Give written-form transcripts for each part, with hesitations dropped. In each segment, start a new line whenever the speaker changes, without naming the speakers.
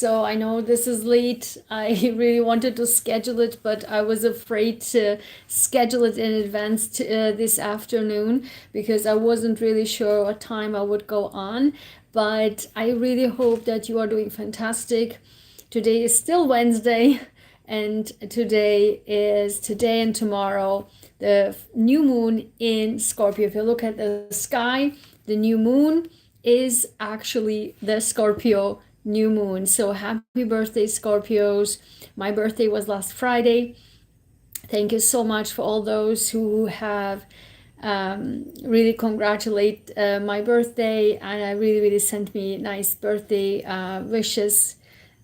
So I know this is late. I really wanted to schedule it, but I was afraid to schedule it in advance this afternoon because I wasn't really sure what time I would go on. But I really hope that you are doing fantastic. Today is still Wednesday, and today and tomorrow, the new moon in Scorpio. If you look at the sky, the new moon is actually the Scorpio new moon. So happy birthday, Scorpios. My birthday was last Friday. Thank you so much for all those who have really congratulate my birthday, and I really sent me nice birthday wishes.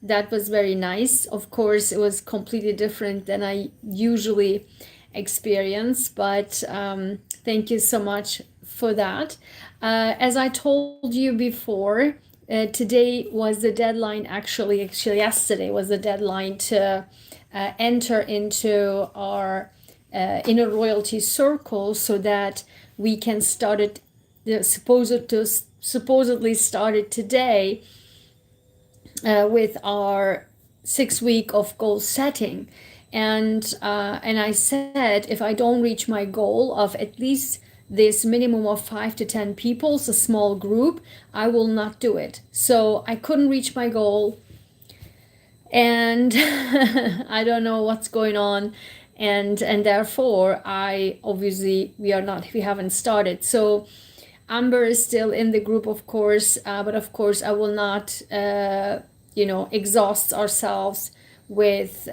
That was very nice. Of course, it was completely different than I usually experience, but thank you so much for that. As I told you before, today was the deadline, actually yesterday was the deadline to enter into our inner royalty circle so that we can start it, supposedly started today with our 6 week of goal setting. And I said, if I don't reach my goal of at least this minimum of 5 to 10 people, it's a small group, I will not do it. So I couldn't reach my goal, and I don't know what's going on, and therefore I obviously we haven't started. So Amber is still in the group, of course, but of course I will not exhaust ourselves with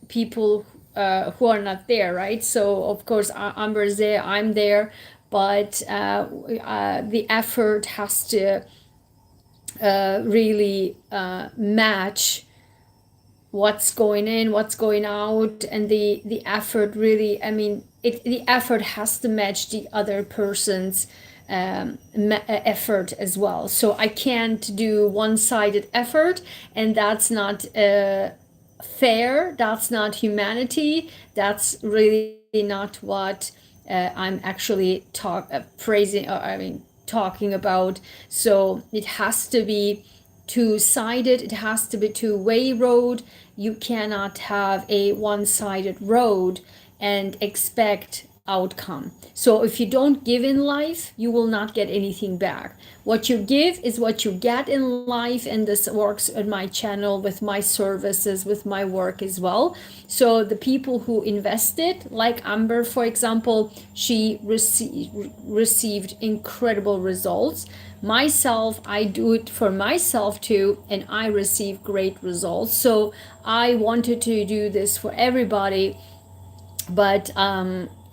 people who are not there, right? So of course Amber is there, I'm there, but the effort has to really match what's going in, what's going out, and the effort really, I mean, the effort has to match the other person's effort as well. So I can't do one-sided effort, and that's not fair. That's not humanity. That's really not what I'm actually talking about. So it has to be two-sided. It has to be two-way road. You cannot have a one-sided road and expect outcome. So if you don't give in life, you will not get anything back. What you give is what you get in life, and this works on my channel with my services, with my work as well. So the people who invested, like Amber, for example, she received incredible results. Myself, I do it for myself too, and I receive great results. So I wanted to do this for everybody, but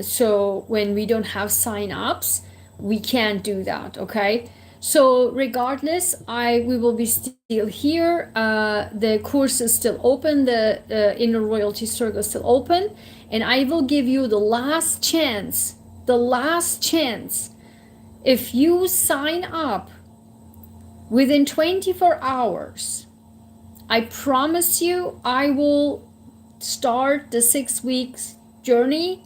so when we don't have sign-ups, we can't do that. Okay, so regardless, we will be still here. The course is still open, the inner royalty circle is still open, and I will give you the last chance, if you sign up within 24 hours. I promise you, I will start the 6 weeks journey,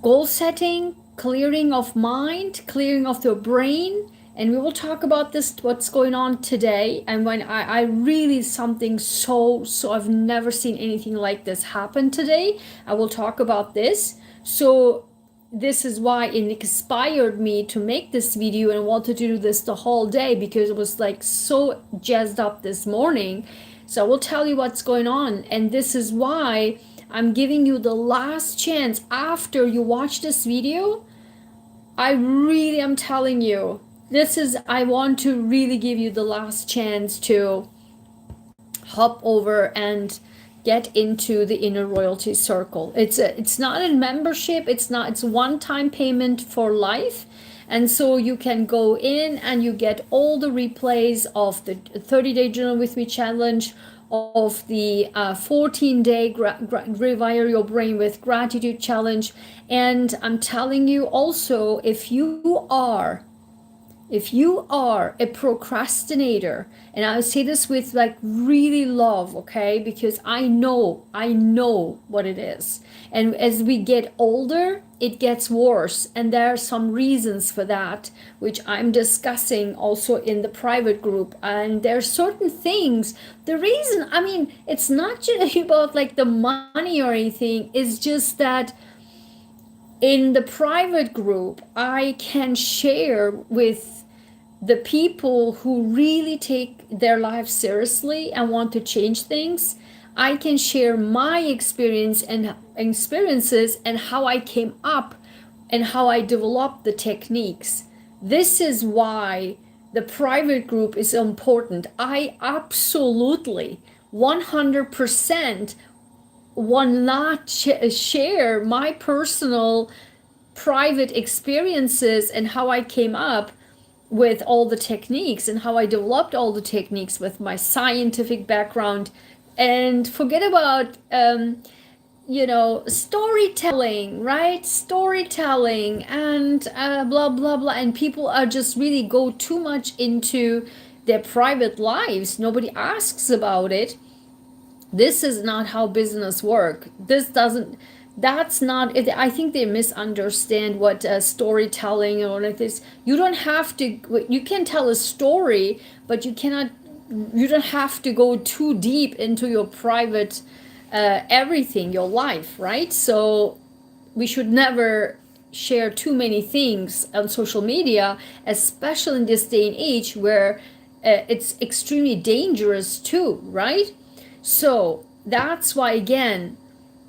goal setting, clearing of mind, clearing of the brain, and we will talk about this, what's going on today. And when I really something so I've never seen anything like this happen today. I will talk about this. So this is why it inspired me to make this video and wanted to do this the whole day, because it was like so jazzed up this morning. So I will tell you what's going on, and this is why I'm giving you the last chance after you watch this video. I really am telling you, I want to really give you the last chance to hop over and get into the inner royalty circle. It's not a membership, it's one-time payment for life. And so you can go in and you get all the replays of the 30-day journal with me challenge, of the 14-day Rewire Your Brain with Gratitude challenge. And I'm telling you also, if you are If you are a procrastinator, and I say this with like really love, okay, because I know what it is. And as we get older, it gets worse. And there are some reasons for that, which I'm discussing also in the private group. And there are certain things. The reason, I mean, it's not just about like the money or anything, it's just that in the private group, I can share with the people who really take their life seriously and want to change things. I can share my experiences and how I came up and how I developed the techniques. This is why the private group is important. I absolutely 100% will not share my personal private experiences and how I came up with all the techniques and how I developed all the techniques with my scientific background. And forget about storytelling, right? Storytelling and blah blah blah. And people are just really go too much into their private lives. Nobody asks about it. This is not how business work. This doesn't, that's not it. I think they misunderstand what storytelling or like this. You don't have to, you can tell a story, but you don't have to go too deep into your private everything, your life, right? So we should never share too many things on social media, especially in this day and age where it's extremely dangerous too, right? So that's why, again,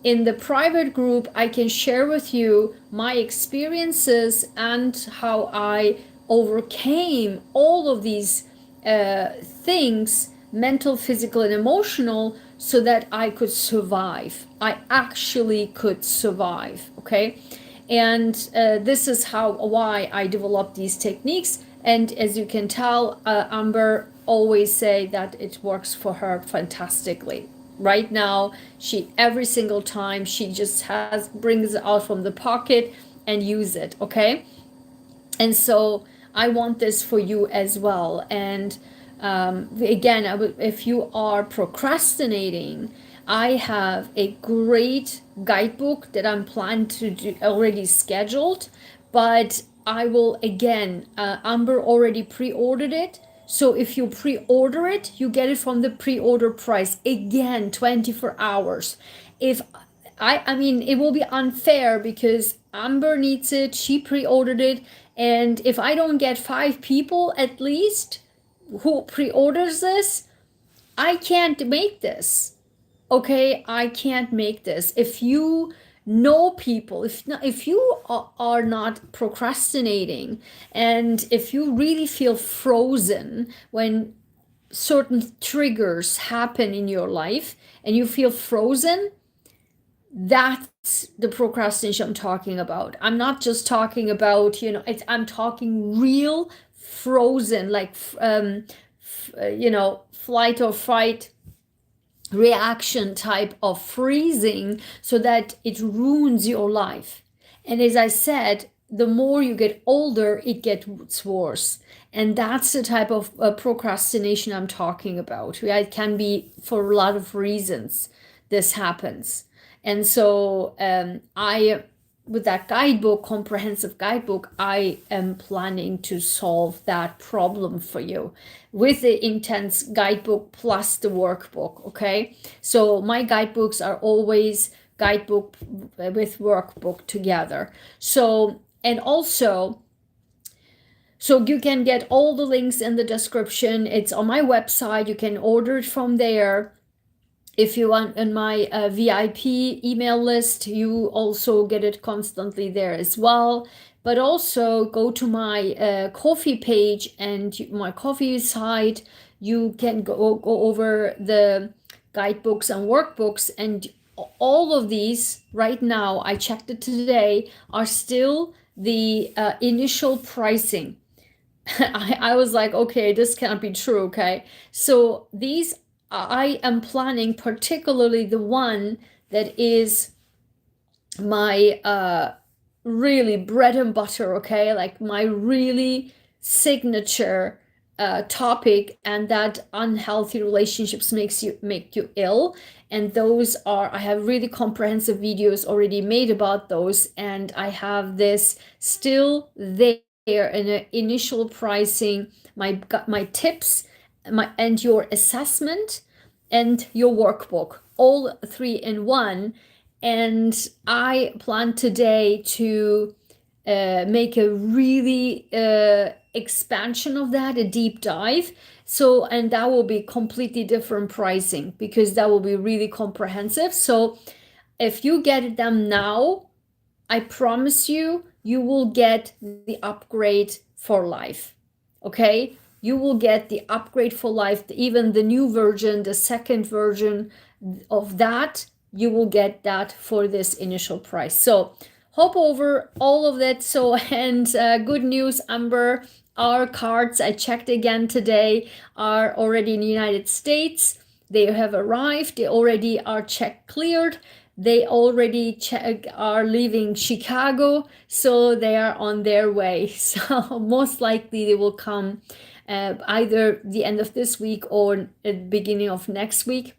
in the private group, I can share with you my experiences and how I overcame all of these things, mental, physical, and emotional, so that I could survive. I actually could survive, okay? And this is why I developed these techniques. And as you can tell, Amber always say that it works for her fantastically. Right now, she every single time she just brings it out from the pocket and use it, okay? And so I want this for you as well. And again, if you are procrastinating, I have a great guidebook that I'm planning to do, already scheduled, but I will again, Amber already pre-ordered it. So if you pre-order it, you get it from the pre-order price. Again, 24 hours. If I mean, it will be unfair because Amber needs it, she pre-ordered it, and if I don't get 5 people at least who pre-orders this, I can't make this. Okay, I can't make this. If you know people, if you are not procrastinating, and if you really feel frozen when certain triggers happen in your life and you feel frozen, that's the procrastination I'm talking about. I'm not just talking about, I'm talking real frozen, like flight or fight reaction type of freezing, so that it ruins your life. And as I said, the more you get older, it gets worse. And that's the type of procrastination I'm talking about. It can be for a lot of reasons this happens. And so with that guidebook, comprehensive guidebook, I am planning to solve that problem for you with the intense guidebook plus the workbook, okay? So my guidebooks are always guidebook with workbook together. So, and also, so you can get all the links in the description. It's on my website. You can order it from there. If you want on my VIP email list, you also get it constantly there as well. But also go to my coffee page and my coffee site. You can go over the guidebooks and workbooks, and all of these right now, I checked it today, are still the initial pricing. I was like, okay, this cannot be true, okay? So these, I am planning particularly the one that is my really bread and butter, okay? Like my really signature topic, and that unhealthy relationships make you ill. And those are, I have really comprehensive videos already made about those, and I have this still there in an initial pricing, my tips, and your assessment and your workbook, all three in one. And I plan today to make a really expansion of that, a deep dive. So, and that will be completely different pricing because that will be really comprehensive. So if you get them now, I promise you, you will get the upgrade for life. Okay? You will get the upgrade for life, even the new version, the second version of that, you will get that for this initial price. So hop over all of that. So, and good news, Amber, our cards, I checked again today, are already in the United States. They have arrived. They already are check cleared. They already are leaving Chicago, so they are on their way. So most likely they will come either the end of this week or at the beginning of next week.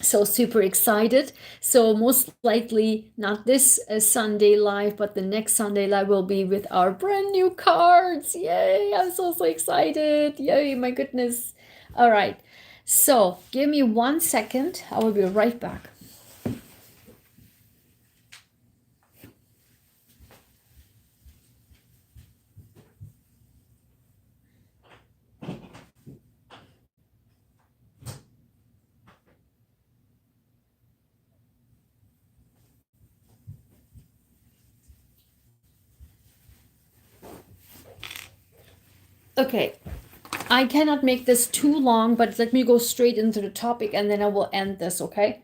So super excited. So most likely not this Sunday live, but the next Sunday live will be with our brand new cards. Yay, I'm so excited. Yay, my goodness. All right, so give me 1 second. I will be right back. Okay, I cannot make this too long, but let me go straight into the topic and then I will end this, okay?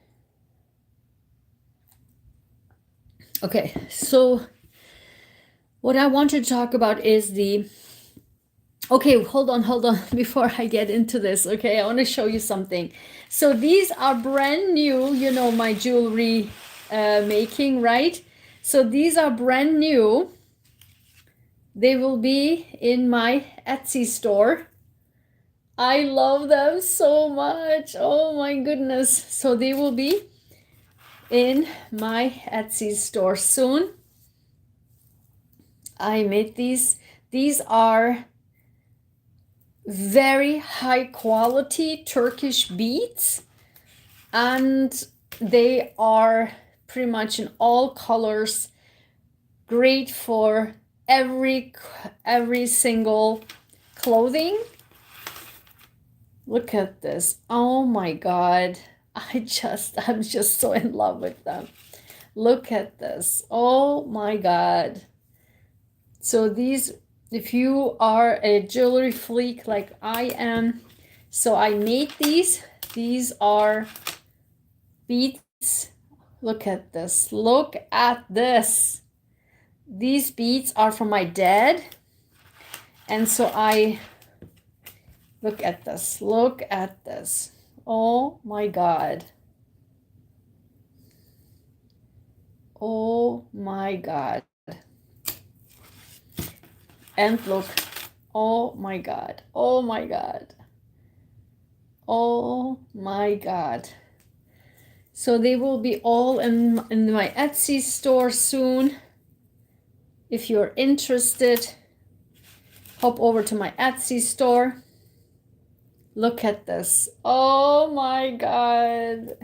Okay, so what I want to talk about is the... Okay, hold on, before I get into this, okay? I want to show you something. So these are brand new, you know, my jewelry making, right? So these are brand new. They will be in my Etsy store. I love them so much. Oh my goodness. So they will be in my Etsy store soon. I made these. These are very high quality Turkish beads, and they are pretty much in all colors, great for every single clothing. Look at this. Oh my God. I'm just so in love with them. Look at this. Oh my God. So these, if you are a jewelry freak like I am, so I made these. These are beads. Look at this. Look at this. These beads are from my dad. And so look at this. Look at this. Oh my God. Oh my God. And look. Oh my God. Oh my God. Oh my God. So they will be all in my Etsy store soon. If you're interested, hop over to my Etsy store. Look at this. Oh my God.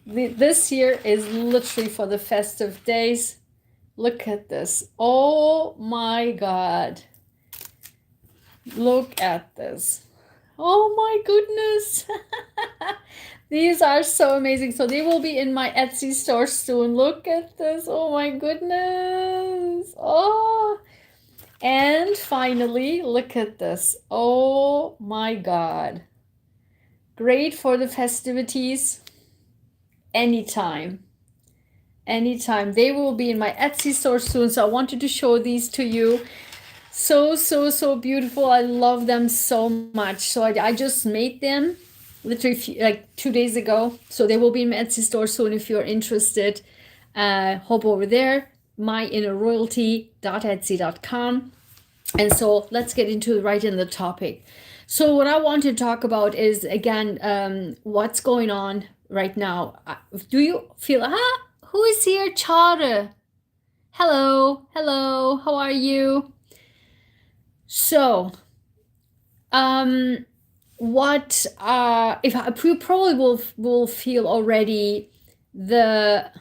This year is literally for the festive days. Look at this. Oh my God. Look at this. Oh my goodness. These are so amazing. So they will be in my Etsy store soon. Look at this. Oh my goodness. Oh. And finally, look at this. Oh my God. Great for the festivities. Anytime. Anytime. They will be in my Etsy store soon. So I wanted to show these to you. So beautiful. I love them so much. So I just made them literally like 2 days ago. So they will be in my Etsy store soon. If you're interested, hop over there, myinnerroyalty.etsy.com. And so let's get into right in the topic. So what I want to talk about is again, what's going on right now. Do you feel who is here? Chara. Hello, hello. How are you? So, um, what if you probably will feel already the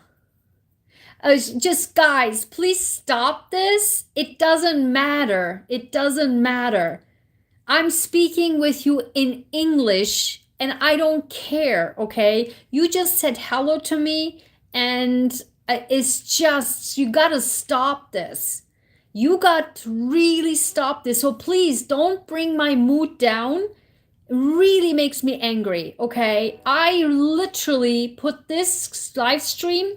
just guys, please stop this. It doesn't matter. It doesn't matter. I'm speaking with you in English and I don't care, okay? You just said hello to me and it's just, you gotta stop this. You got to really stop this. So please don't bring my mood down. It really makes me angry, okay? I literally put this live stream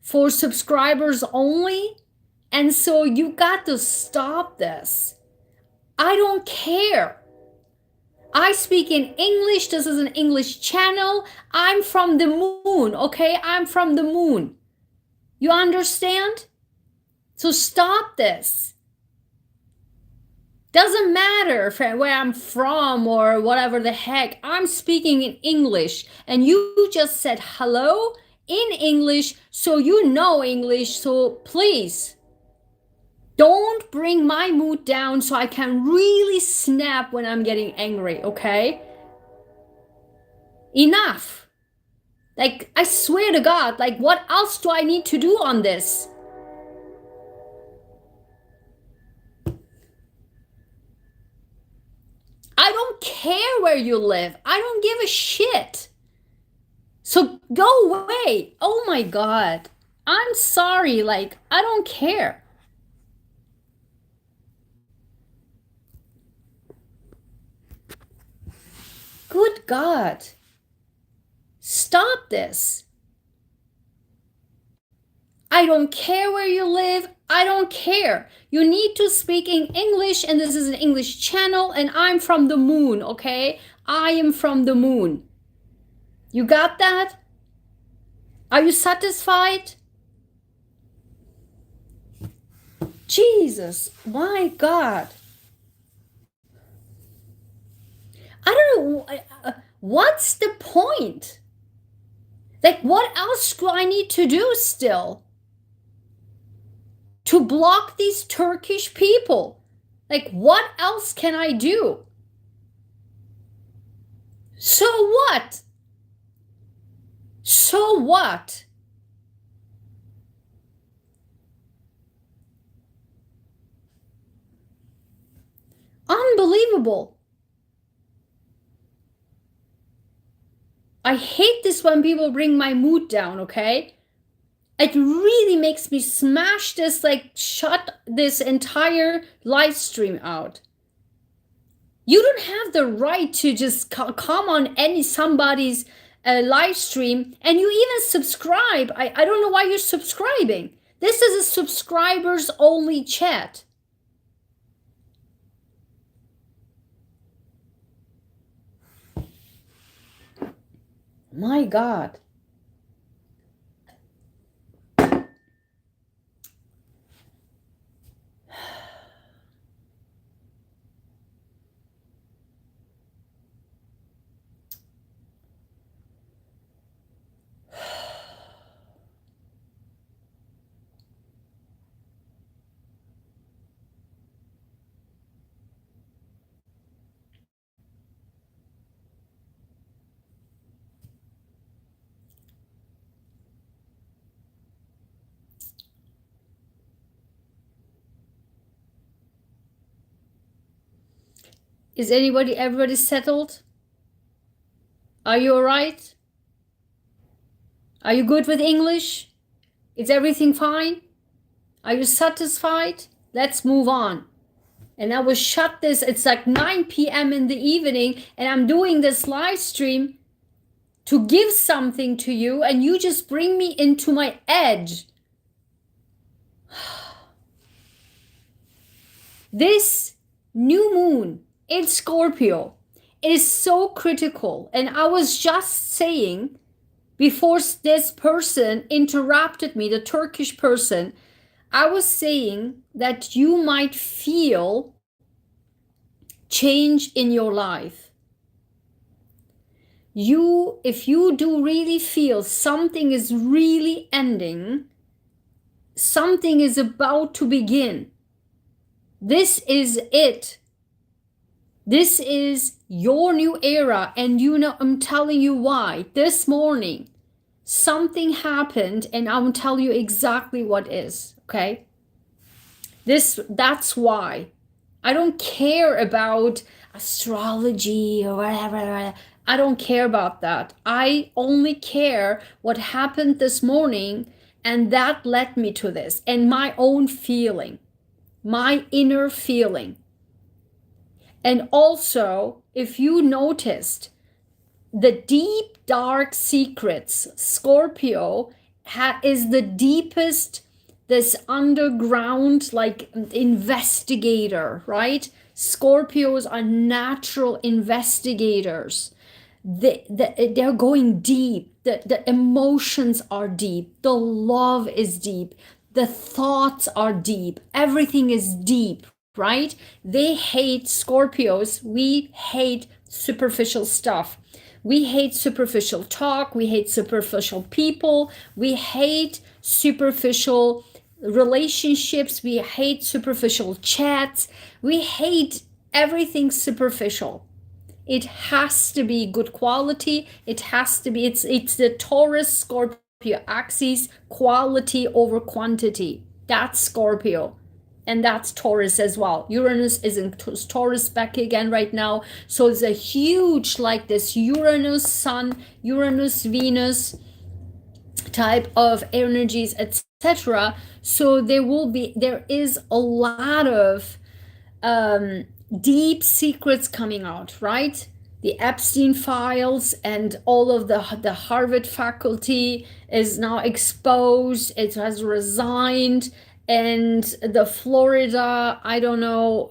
for subscribers only. And so you got to stop this. I don't care. I speak in English. This is an English channel. I'm from the moon, okay? I'm from the moon. You understand? So stop this. Doesn't matter where I'm from or whatever the heck. I'm speaking in English. And you just said hello in English, so you know English. So please, don't bring my mood down so I can really snap when I'm getting angry, okay? Enough. Like, I swear to God, like, what else do I need to do on this? I don't care where you live. I don't give a shit. So go away. Oh my God. I'm sorry. Like, I don't care. Good God. Stop this. I don't care where you live. I don't care. You need to speak in English, and this is an English channel, and I'm from the moon, okay? I am from the moon. You got that? Are you satisfied? Jesus, my God. I don't know. What's the point? Like, what else do I need to do still? To block these Turkish people? Like, what else can I do? So what? So what? Unbelievable. I hate this when people bring my mood down, okay? It really makes me smash this, like, shut this entire live stream out. You don't have the right to just come on somebody's live stream and you even subscribe. I don't know why you're subscribing. This is a subscribers only chat. My God. Is everybody settled? Are you all right? Are you good with English? Is everything fine? Are you satisfied? Let's move on. And I will shut this. It's like 9 p.m. in the evening, and I'm doing this live stream to give something to you, and you just bring me into my edge. This new moon in Scorpio is so critical. And I was just saying, before this person interrupted me, the Turkish person, I was saying that you might feel change in your life. If you do really feel something is really ending, something is about to begin, this is it. This is your new era, and I'm telling you why. This morning, something happened, and I will tell you exactly what is, okay? That's why. I don't care about astrology or whatever. I don't care about that. I only care what happened this morning, and that led me to this, and my own feeling, my inner feeling. And also, if you noticed, the deep, dark secrets, Scorpio is the deepest, this underground, like, investigator, right? Scorpios are natural investigators. They're going deep. The emotions are deep. The love is deep. The thoughts are deep. Everything is deep, right? They hate Scorpios. We hate superficial stuff. We hate superficial talk. We hate superficial people. We hate superficial relationships. We hate superficial chats. We hate everything superficial. It has to be good quality. It has to be, it's the Taurus Scorpio axis, quality over quantity. That's Scorpio. And that's Taurus as well. Uranus is in Taurus back again right now. So it's a huge, like this Uranus Sun, Uranus Venus type of energies, etc. So there is a lot of deep secrets coming out, right? The Epstein files and all of the Harvard faculty is now exposed. It has resigned. And the Florida, I don't know,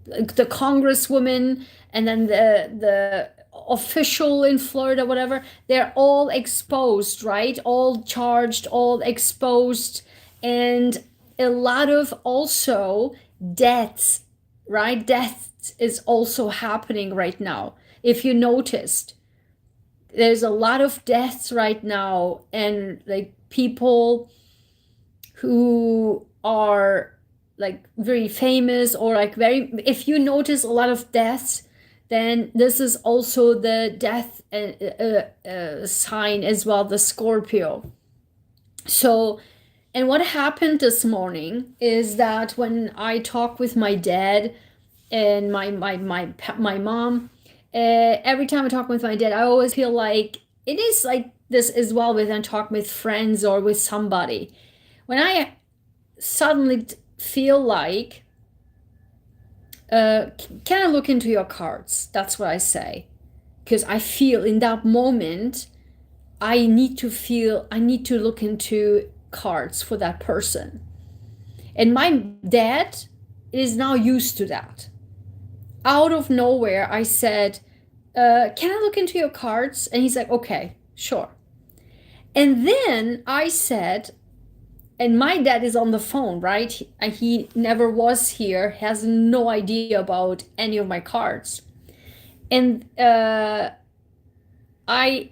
the congresswoman, and then the official in Florida, whatever, they're all exposed, right? All charged, all exposed. And a lot of also deaths, right? Death is also happening right now. If you noticed, there's a lot of deaths right now, and like people who are like very famous or like if you notice a lot of deaths, then this is also the death sign as well, the Scorpio. So, and what happened this morning is that when I talk with my dad and my mom, every time I talk with my dad, I always feel like it is like this as well when I talk with friends or with somebody. When I suddenly feel like, can I look into your cards? That's what I say. Because I feel in that moment, I need to look into cards for that person. And my dad is now used to that. Out of nowhere, I said, can I look into your cards? And he's like, okay, sure. And then I said, and my dad is on the phone, right? He never was here, has no idea about any of my cards. And I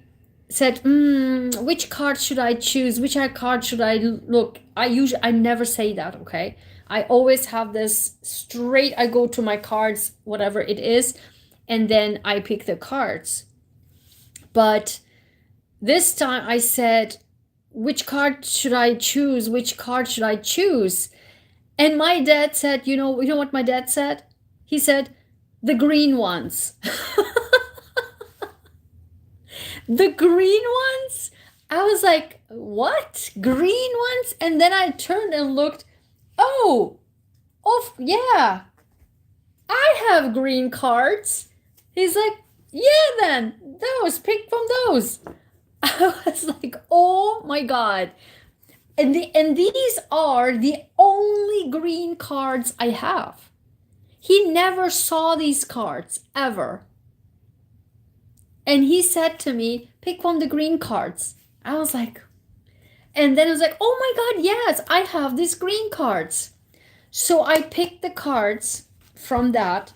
said, which card should I choose? Which card should I look? I never say that, okay? I always have this straight, I go to my cards, whatever it is, and then I pick the cards. But this time I said, which card should I choose? Which card should I choose? And my dad said, you know what my dad said? He said, the green ones. The green ones? I was like, what? Green ones? And then I turned and looked, oh, yeah, I have green cards. He's like, yeah, then, those, pick from those. I was like, oh my God. And these are the only green cards I have. He never saw these cards, ever. And he said to me, pick from the green cards. I was like, and then I was like, oh my God, yes, I have these green cards. So I picked the cards from that.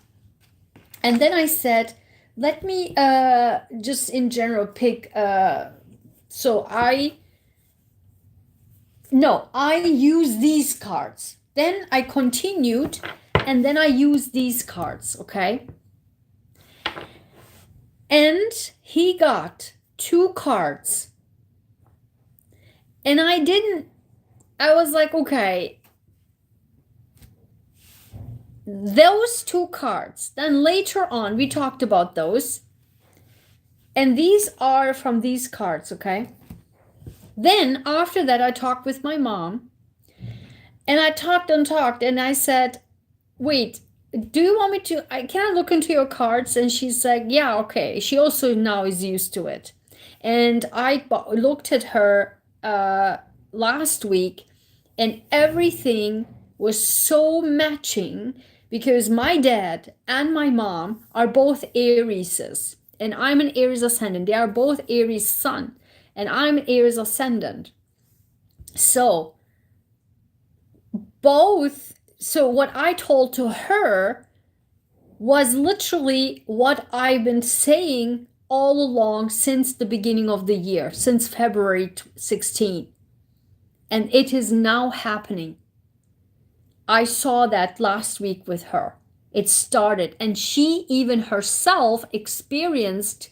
And then I said, let me just in general pick. So I use these cards. Then I continued, and then I used these cards, okay? And he got 2 cards. And I was like, okay, those 2 cards. Then later on, we talked about those. And these are from these cards, okay? Then after that, I talked with my mom. And I talked and talked. And I said, wait, do you want me to, can I look into your cards? And she's like, yeah, okay. She also now is used to it. And I looked at her last week, and everything was so matching because my dad and my mom are both Arieses, and I'm an Aries ascendant. They are both Aries sun, and I'm an Aries ascendant. So what I told to her was literally what I've been saying all along since the beginning of the year, since February 16. And it is now happening. I saw that last week with her. It started, and she even herself experienced,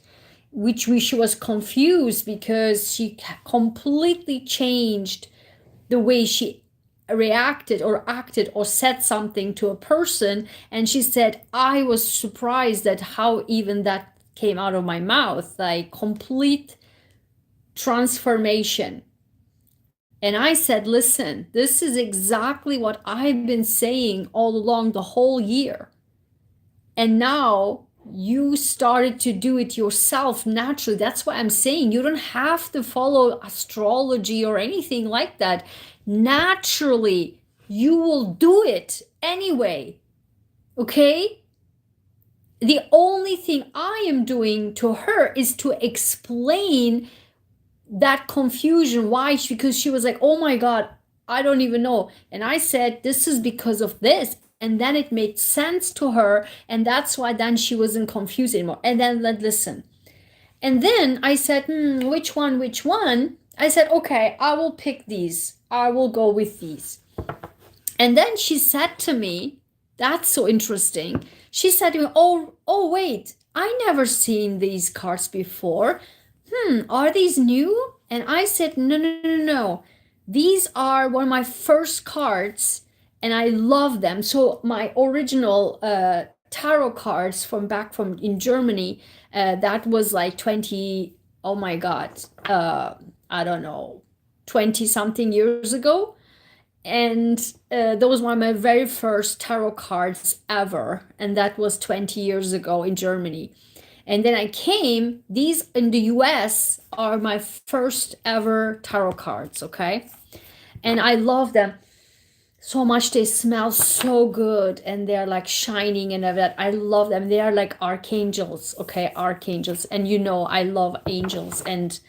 she was confused because she completely changed the way she reacted or acted or said something to a person. And she said, I was surprised at how even that came out of my mouth, like complete transformation. And I said, listen, this is exactly what I've been saying all along the whole year. And now you started to do it yourself naturally. That's why I'm saying you don't have to follow astrology or anything like that. Naturally, you will do it anyway. Okay? The only thing I am doing to her is to explain that confusion. Why? Because she was like, oh my God, I don't even know. And I said, this is because of this. And then it made sense to her. And that's why then she wasn't confused anymore. And then listen. And then I said, which one? I said, okay, I will pick these. I will go with these. And then she said to me, that's so interesting. She said to me, oh, wait, I never seen these cards before. Are these new? And I said, no. These are one of my first cards, and I love them. So my original tarot cards from in Germany, that was like 20, oh my God, I don't know, 20 something years ago. And those were my very first tarot cards ever. And that was 20 years ago in Germany. And then I came, these in the US are my first ever tarot cards, okay? And I love them so much. They smell so good, and they're like shining and that. I love them. They are like archangels, okay? Archangels. And you know, I love angels. And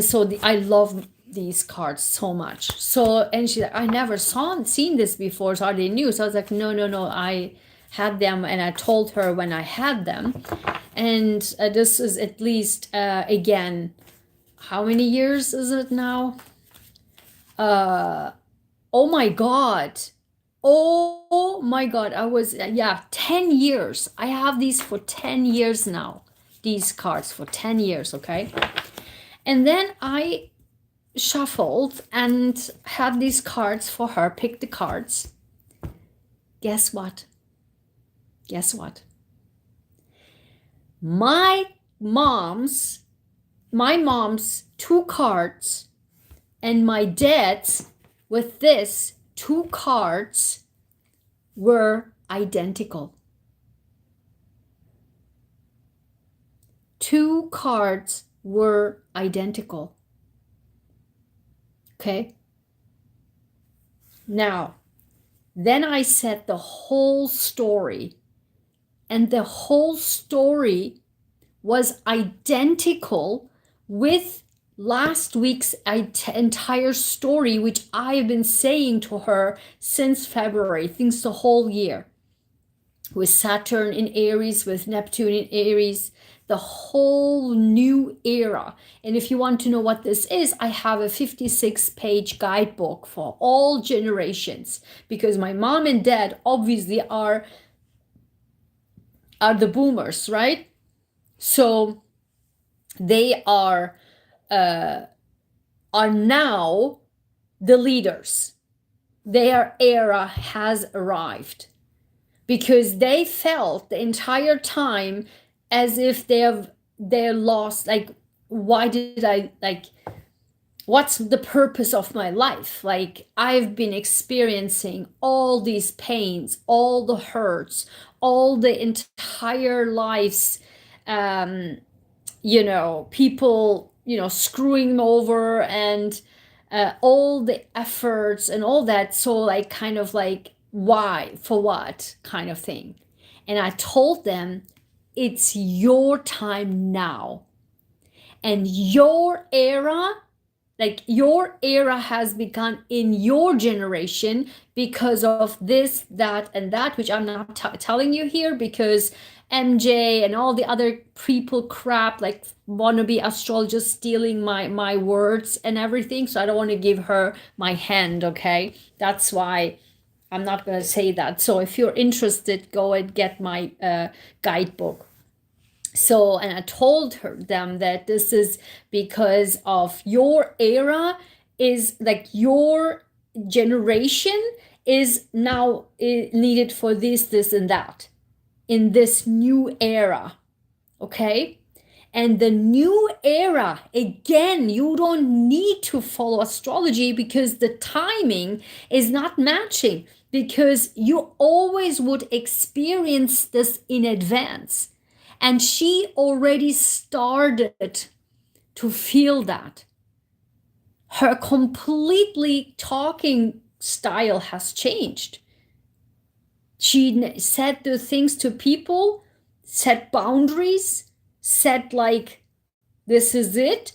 so I love these cards so much. So, and she, I never seen this before, so are they new? So I was like, no, I had them, and I told her when I had them. And this is at least, again, how many years is it now? Oh my God. I was, 10 years. I have these for 10 years now. These cards for 10 years, okay? And then I shuffled and had these cards for her, picked the cards. Guess what? My mom's 2 cards and my dad's with this 2 cards were identical. 2 cards were identical. Okay? Now, then I said the whole story, and the whole story was identical with last week's entire story, which I've been saying to her since February, things the whole year, with Saturn in Aries, with Neptune in Aries, the whole new era. And if you want to know what this is, I have a 56-page guidebook for all generations, because my mom and dad obviously are the boomers, right? So they are now the leaders. Their era has arrived, because they felt the entire time as if they're lost. Like, why did I, like, what's the purpose of my life? Like, I've been experiencing all these pains, all the hurts, all the entire lives, people, screwing them over, and all the efforts and all that. So, like, kind of like, why, for what kind of thing. And I told them, it's your time now. And your era, like, your era has begun in your generation because of this, that, and that, which I'm not telling you here, because MJ and all the other people crap, like wannabe astrologers, stealing my words and everything. So I don't want to give her my hand, okay? That's why I'm not going to say that. So if you're interested, go and get my guidebook. So, and I told them that this is because of your era, is like your generation is now needed for this, and that in this new era. Okay. And the new era, again, you don't need to follow astrology, because the timing is not matching, because you always would experience this in advance. And she already started to feel that. Her completely talking style has changed. She said the things to people, set boundaries, said like, this is it.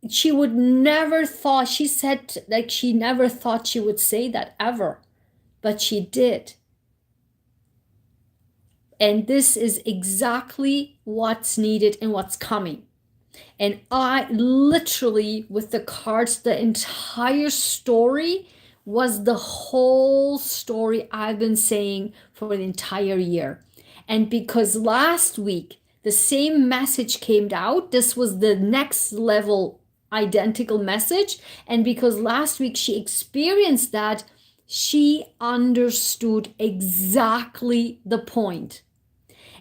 She would never thought, she said like she never thought she would say that ever, but she did. And this is exactly what's needed and what's coming. And I literally, with the cards, the entire story was the whole story I've been saying for the entire year. And because last week, the same message came out, this was the next level identical message. And because last week she experienced that, she understood exactly the point.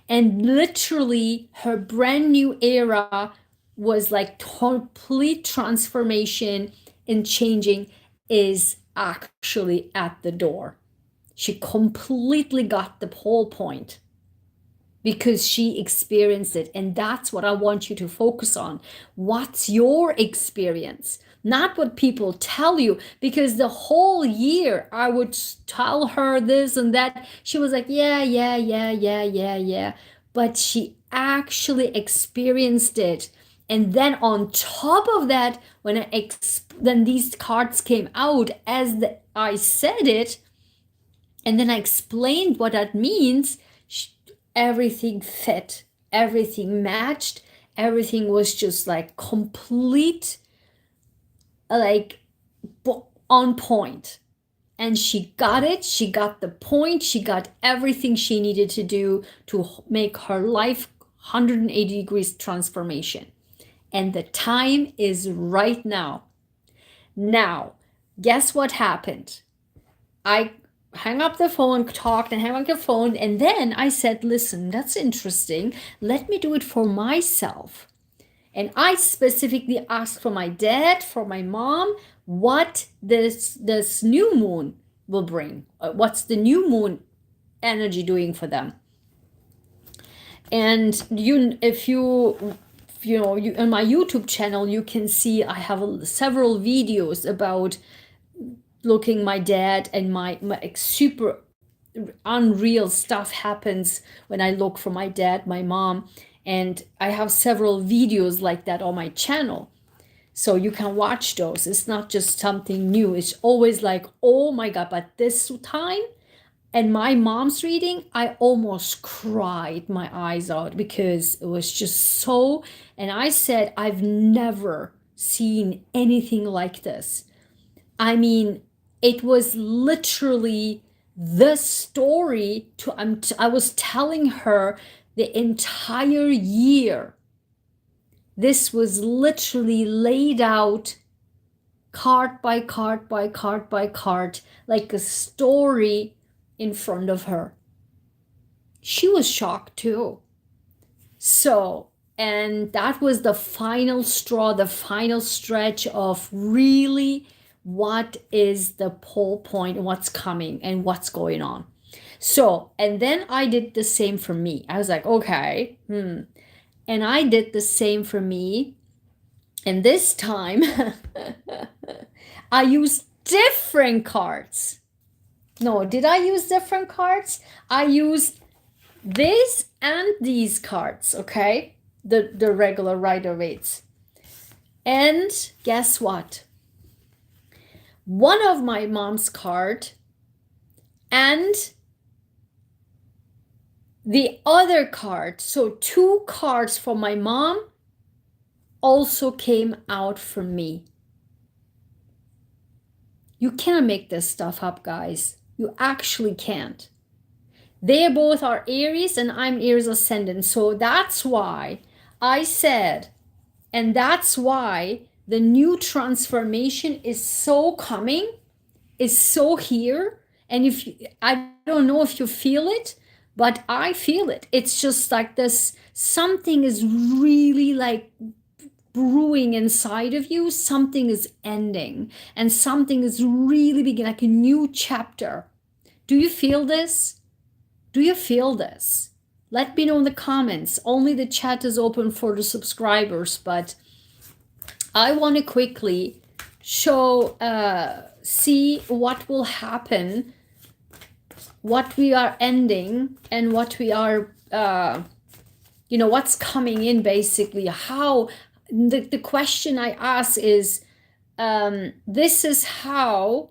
And literally her brand new era was like complete transformation and changing is actually at the door. She completely got the whole point, because she experienced it. And that's what I want you to focus on. What's your experience? Not what people tell you, because the whole year I would tell her this and that. She was like, yeah. But she actually experienced it. And then on top of that, when then these cards came out as I said it, and then I explained what that means, everything fit, everything matched, everything was just like complete, like on point. And she got it, she got the point, she got everything she needed to do to make her life 180 degrees transformation. And the time is right now. Now, guess what happened? I hung up the phone, talked and hung up the phone, and then I said, listen, that's interesting. Let me do it for myself. And I specifically asked for my dad, for my mom, what this new moon will bring. What's the new moon energy doing for them? And if you on my YouTube channel, you can see I have several videos about looking my dad, and my super unreal stuff happens when I look for my dad, my mom, and I have several videos like that on my channel. So you can watch those. It's not just something new. It's always like, oh my God, but this time, and my mom's reading, I almost cried my eyes out because it was just so, and I said, I've never seen anything like this. I mean, it was literally the story I was telling her the entire year. This was literally laid out card by card by card by card, like a story in front of her. She was shocked too. So, and that was the final straw, the final stretch of really what is the whole point, what's coming and what's going on. So, and then I did the same for me. I was like, okay, and I did the same for me. And this time, I used different cards. No, did I use different cards? I used this and these cards, okay? The regular Rider-Waite's. And guess what? One of my mom's card and the other card, so 2 cards for my mom, also came out for me. You can't make this stuff up, guys. You actually can't. They both are Aries and I'm Aries ascendant. So that's why I said, and that's why the new transformation is so coming, is so here. And if you, I don't know if you feel it, but I feel it. It's just like this, something is really like brewing inside of you. Something is ending and something is really beginning, like a new chapter. Do you feel this? Do you feel this? Let me know in the comments. Only the chat is open for the subscribers, but I want to quickly show, see what will happen, what we are ending, and what we are, you know, what's coming in basically. How, the question I ask is, this is how,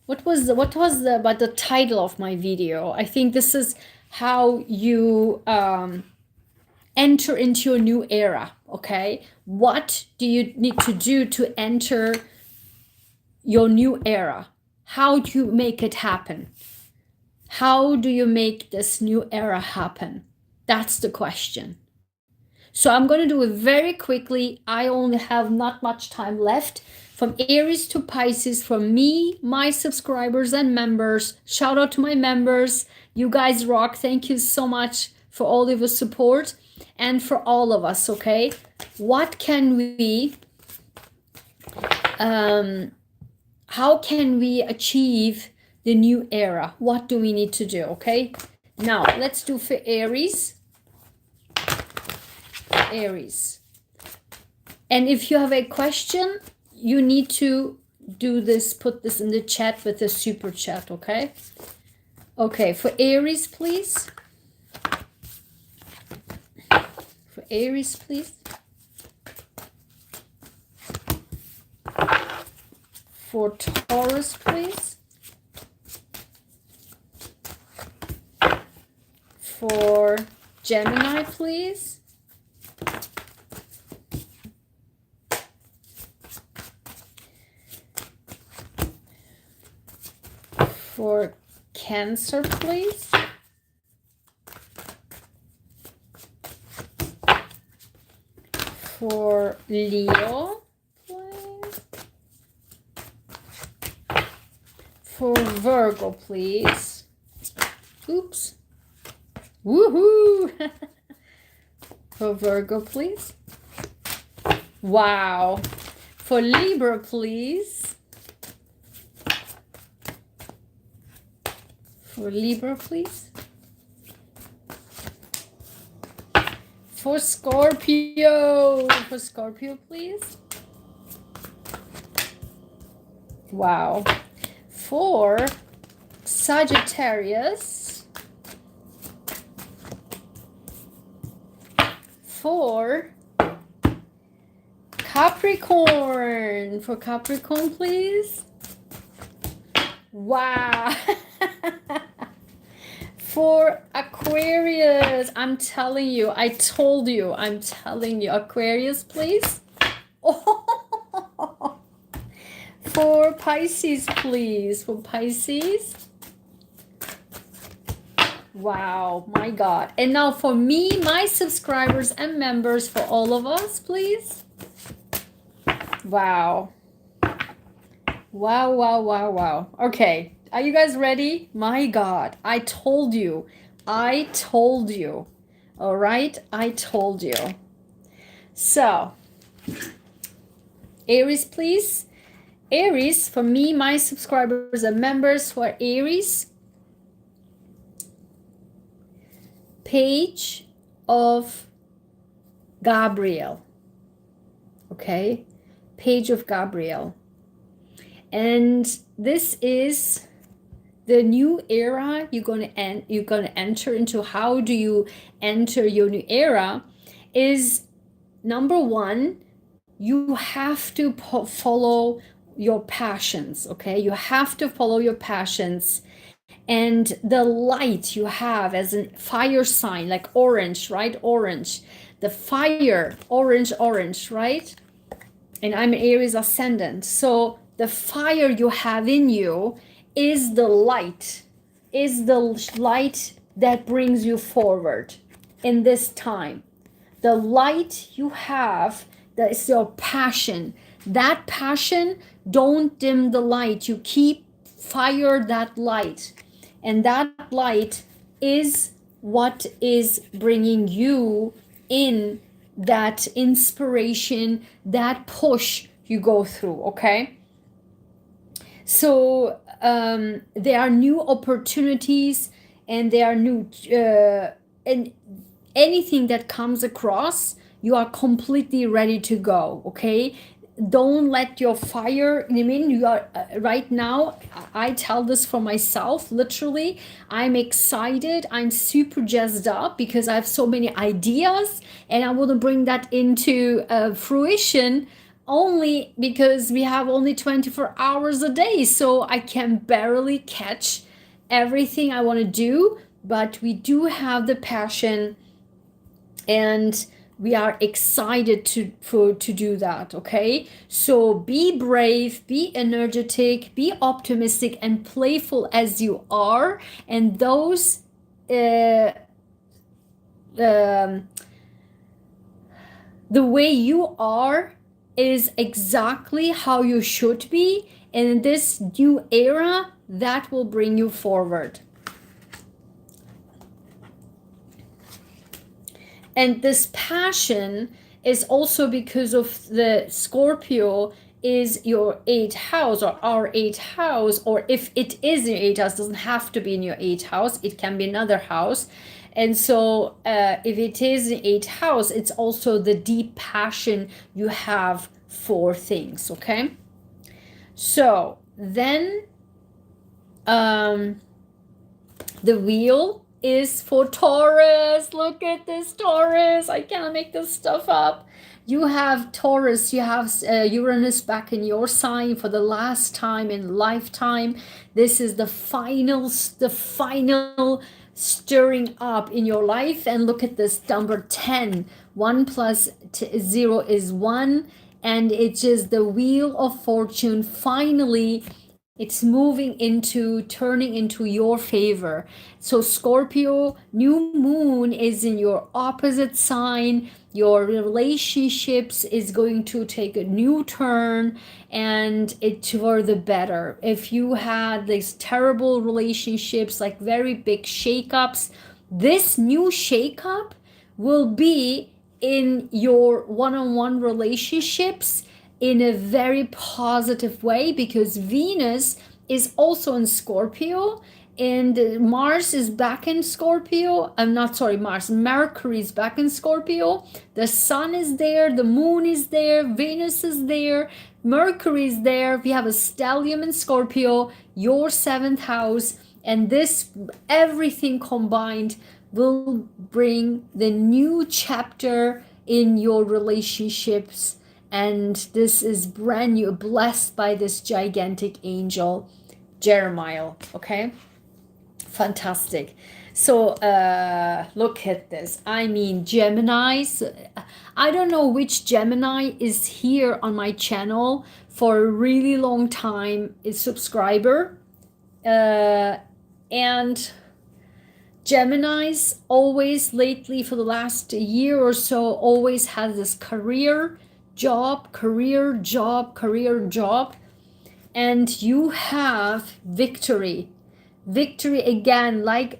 what was the title of my video? I think this is how you enter into a new era, okay? What do you need to do to enter your new era? How do you make it happen? How do you make this new era happen? That's the question. So I'm going to do it very quickly. I only have not much time left. From Aries to Pisces, from me, my subscribers and members. Shout out to my members. You guys rock. Thank you so much for all of your support and for all of us, okay? What can we, how can we achieve the new era? What do we need to do, okay? Now, let's do for Aries. Aries. And if you have a question, you need to do this, put this in the chat with the super chat, okay? Okay, for Aries, please. For Aries, please. For Taurus, please. For Gemini, please. For Cancer, please. For Leo, please. For Virgo, please. Oops. Woohoo! For Virgo, please. Wow. For Libra, please. For Libra, please. For Scorpio. For Scorpio, please. Wow. For Sagittarius. For Capricorn. For Capricorn, please. Wow. For Aquarius, I'm telling you, I'm telling you, Aquarius, please. Oh. For Pisces, please. For Pisces. Wow, my God. And now for me, my subscribers and members, for all of us, please. Wow. Wow, wow, wow, wow. Okay, are you guys ready? My God, I told you. I told you. All right, I told you. So, Aries, please. Aries, for me, my subscribers and members, for Aries, Page of Gabriel. Okay, Page of Gabriel. And this is the new era you're gonna enter into. How do you enter your new era? Is number one, you have to follow your passions. Okay, you have to follow your passions, and the light you have as a fire sign, like orange, right? Orange, the fire, orange, right? And I'm Aries ascendant, so the fire you have in you is the light that brings you forward in this time. The light you have, that is your passion. That passion, don't dim the light. You keep fire that light. And that light is what is bringing you in that inspiration, that push you go through, okay? So there are new opportunities, and there are new and anything that comes across, you are completely ready to go, okay? Don't let your fire, I mean, you are right now, I tell this for myself, literally, I'm excited, I'm super jazzed up because I have so many ideas, and I want to bring that into fruition, only because we have only 24 hours a day, so I can barely catch everything I want to do, but we do have the passion, and we are excited to do that, okay? So be brave, be energetic, be optimistic and playful as you are, and those the way you are is exactly how you should be, and in this new era, that will bring you forward. And this passion is also because of the Scorpio is your 8th house, or our 8th house, or if it is your 8th house, it doesn't have to be in your 8th house, it can be another house. And so if it is the 8th house, it's also the deep passion you have for things, okay? So then the wheel is for Taurus. Look at this, Taurus. I can't make this stuff up. You have Taurus, you have Uranus back in your sign for the last time in lifetime. This is the final stirring up in your life. And look at this number 10. 1 plus 0 is 1. And it's just the wheel of fortune. Finally, it's moving into, turning into your favor. So Scorpio, new moon is in your opposite sign. Your relationships is going to take a new turn, and it's for the better. If you had these terrible relationships, like very big shakeups, this new shakeup will be in your one-on-one relationships in a very positive way, because Venus is also in Scorpio, and Mars is back in Scorpio. I'm not sorry, Mercury is back in Scorpio. The sun is there, the moon is there, Venus is there, Mercury is there. We have a stellium in Scorpio, your 7th house, and this everything combined will bring the new chapter in your relationships. And this is brand new, blessed by this gigantic angel, Jeremiah. Okay, fantastic. So look at this. I mean, Geminis. I don't know which Gemini is here on my channel for a really long time, is subscriber. And Geminis always lately for the last year or so always has this career, job, career, job, career, job. And you have victory. Victory again, like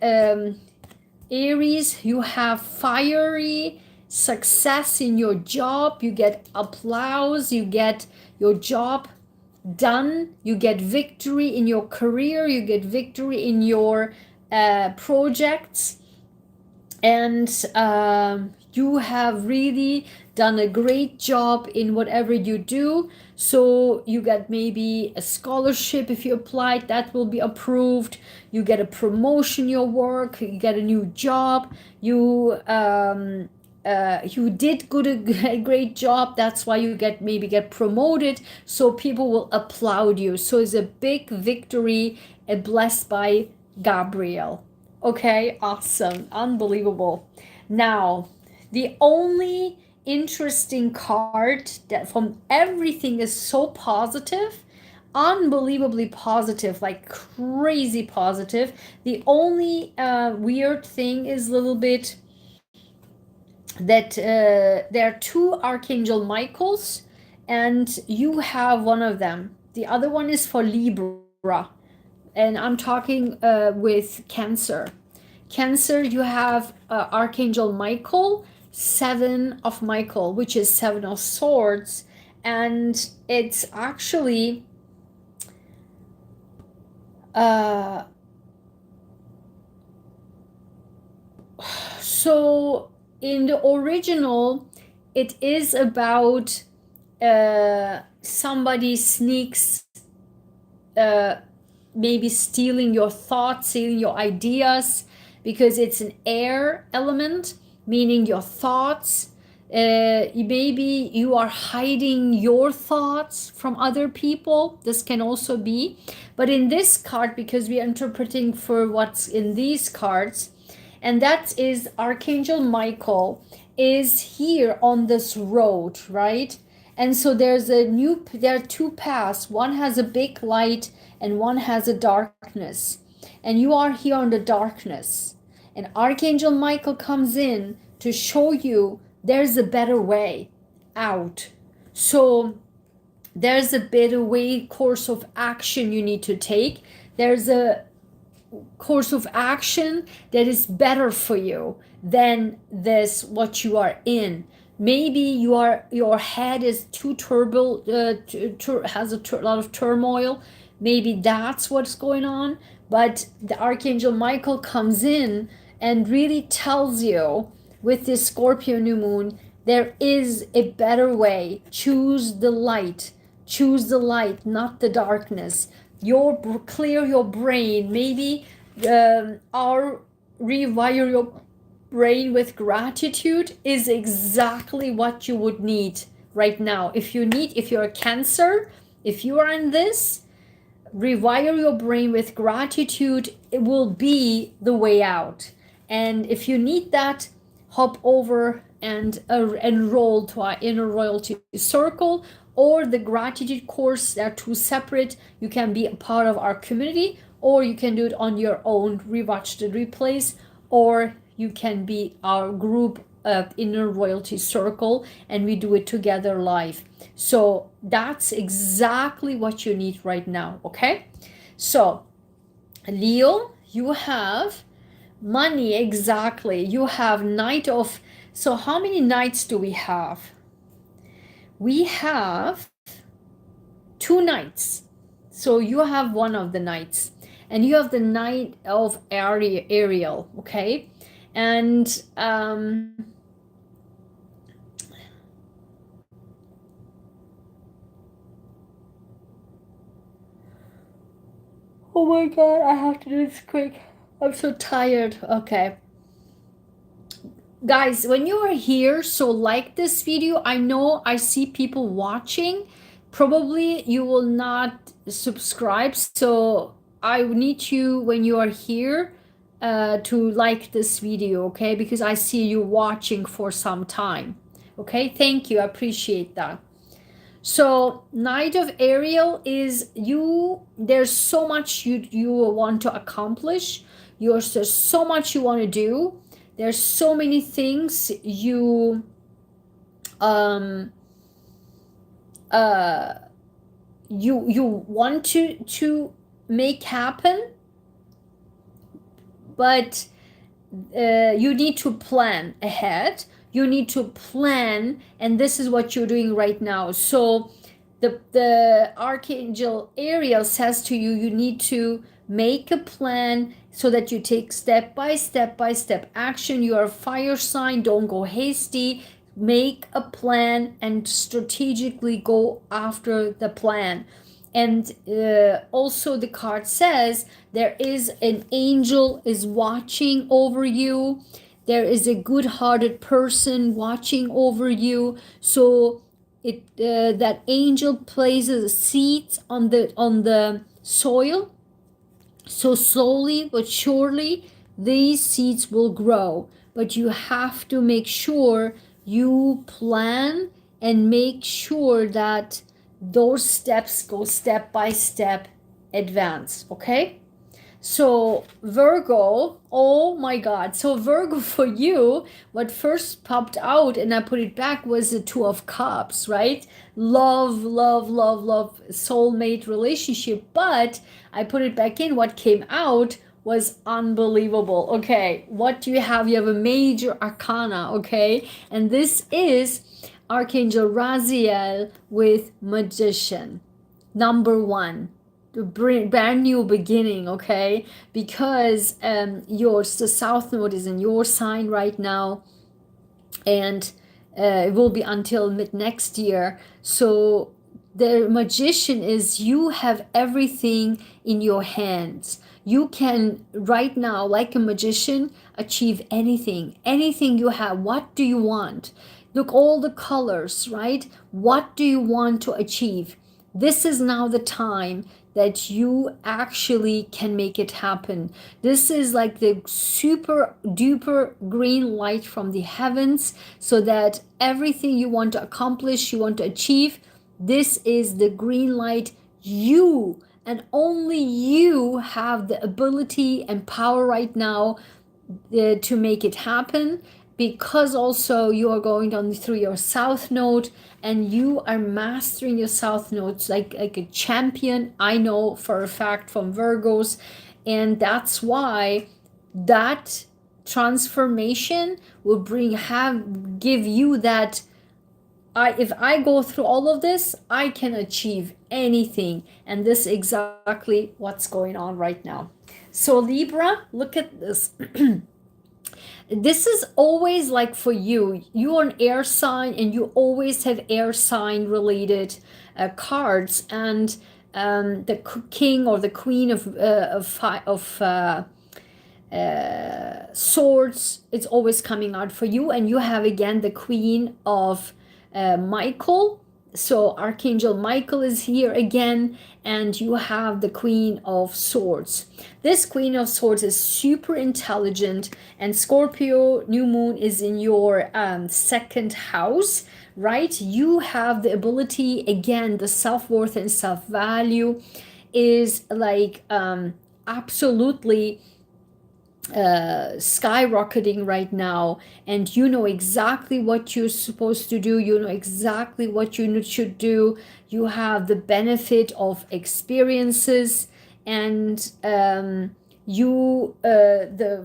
Aries, you have fiery success in your job. You get applause. You get your job done. You get victory in your career. You get victory in your projects. And you have really done a great job in whatever you do. So you get maybe a scholarship if you applied, that will be approved. You get a promotion in your work, you get a new job, you did a great job, that's why you maybe get promoted, so people will applaud you. So it's a big victory, blessed by Gabriel. Okay, awesome, unbelievable. Now, the only interesting card that from everything is so positive, unbelievably positive, like crazy positive. The only weird thing is a little bit that there are two Archangel Michaels, and you have one of them. The other one is for Libra, and I'm talking with Cancer. Cancer, you have Archangel Michael, Seven of Michael, which is Seven of Swords, and it's actually so in the original, it is about somebody sneaks, maybe stealing your thoughts, stealing your ideas, because it's an air element, meaning your thoughts. Maybe you are hiding your thoughts from other people. This can also be. But in this card, because we are interpreting for what's in these cards, and that is Archangel Michael is here on this road, right? And so there are two paths. One has a big light and one has a darkness. And you are here on the darkness. And Archangel Michael comes in to show you there's a better way out. So there's a better way, course of action you need to take. There's a course of action that is better for you than this what you are in. Maybe your head is too turbulent, has a lot of turmoil. Maybe that's what's going on. But the Archangel Michael comes in and really tells you with this Scorpio new moon, there is a better way. Choose the light. Choose the light, not the darkness. Clear your brain. Maybe our Rewire Your Brain with Gratitude is exactly what you would need right now. If you're a Cancer, if you are in this, Rewire Your Brain with Gratitude, it will be the way out. And if you need that, hop over and enroll to our Inner Royalty Circle or the Gratitude course. They're two separate. You can be a part of our community, or you can do it on your own, rewatch the replays, or you can be our group Inner Royalty Circle, and we do it together live. So that's exactly what you need right now, okay? So Leo, you have money, exactly. You have Knight of, so how many knights do we have? We have two knights. So you have one of the knights, and you have the Knight of Ariel, okay? And oh my god, I have to do this quick. I'm so tired. Okay. guys, when you are here, so like this video. I know I see people watching. Probably you will not subscribe, so I need you when you are here to like this video, okay? Because I see you watching for some time. Okay, thank you. I appreciate that. So Knight of Ariel is you. There's so much you want to accomplish. There's so much you want to do. There's so many things um uh you want to make happen, but you need to plan ahead. You need to plan, and this is what you're doing right now. So the Archangel Ariel says to you, you need to make a plan so that you take step by step action. You are a fire sign. Don't go hasty. Make a plan and strategically go after the plan. And also the card says there is an angel is watching over you. There is a good-hearted person watching over you. So it that angel places seeds on the soil. So slowly but surely these seeds will grow. But you have to make sure you plan and make sure that those steps go step by step advance. Okay, so Virgo, oh my God. So Virgo, for you, what first popped out and I put it back was the Two of Cups, right? Love, love, love, love, soulmate relationship. But I put it back in. What came out was unbelievable. Okay, what do you have? You have a major arcana, okay? And this is Archangel Raziel with Magician. Number one, the brand new beginning, okay? Because the South Node is in your sign right now, and it will be until mid next year. So the Magician is you have everything in your hands. You can right now, like a magician, achieve anything you have. What do you want? Look, all the colors, right? What do you want to achieve? This is now the time that you actually can make it happen. This is like the super duper green light from the heavens, so that everything you want to accomplish, you want to achieve, this is the green light. You and only you have the ability and power right now to make it happen, because also you are going on through your South Node and you are mastering your South Nodes like a champion. I know for a fact from Virgos, and that's why that transformation will give you that if I go through all of this, I can achieve anything. And this is exactly what's going on right now. So Libra, look at this. This is always like for you. You're an air sign and you always have air sign related cards. And the king or the queen of swords, it's always coming out for you. And you have again the queen of Michael. So Archangel Michael is here again, and you have the Queen of Swords. This Queen of Swords is super intelligent, and Scorpio new moon is in your second house, right? You have the ability, again, the self-worth and self-value is like absolutely skyrocketing right now, and you know exactly what you're supposed to do. You know exactly what you should do. You have the benefit of experiences, and the